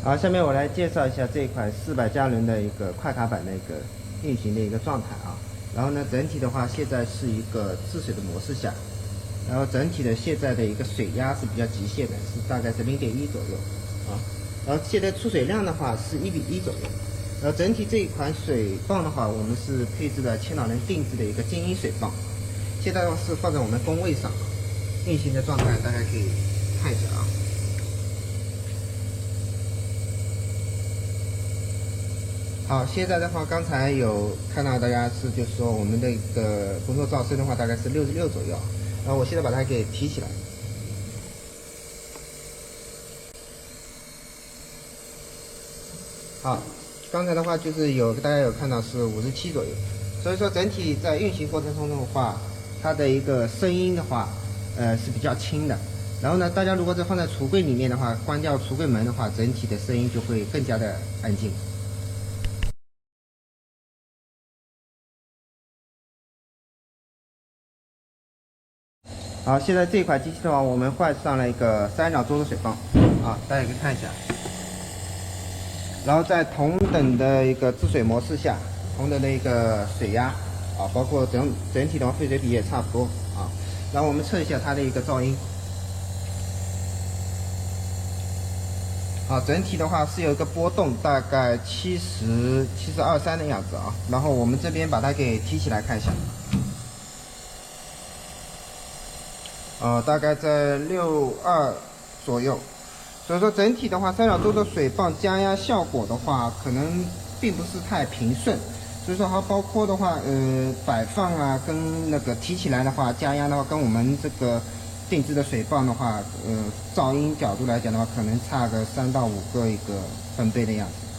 好，下面我来介绍一下这一款400加仑的一个快卡版的一个运行的一个状态啊。然后呢，整体的话现在是一个治水的模式下，然后整体的现在的一个水压是比较极限的，是大概是0.1左右啊。然后现在出水量的话是1:1左右。然后整体这一款水泵的话，我们是配置了千岛人定制的一个精英水泵，现在是放在我们工位上，运行的状态大家可以看一下啊。好，现在的话，刚才有看到大家是就是说我们的一个工作噪声的话，大概是66左右。然后我现在把它给提起来。好，刚才的话就是大家有看到是57左右，所以说整体在运行过程中的话，它的一个声音的话，是比较轻的。然后呢，大家如果是放在橱柜里面的话，关掉橱柜门的话，整体的声音就会更加的安静。好，现在这款机器的话，我们换上了一个3角洲的水泵，啊，大家可以看一下。然后在同等的一个治水模式下，同等的一个水压，啊，包括整体的话废水比也差不多啊。然后我们测一下它的一个噪音。好，整体的话是有一个波动，大概70、72、3的样子啊。然后我们这边把它给提起来看一下。大概在62左右，所以说整体的话，三角洲的水泵加压效果的话，可能并不是太平顺，所以说它包括的话，摆放啊，跟那个提起来的话，加压的话，跟我们这个定制的水泵的话，噪音角度来讲的话，可能差个3到5个一个分贝的样子。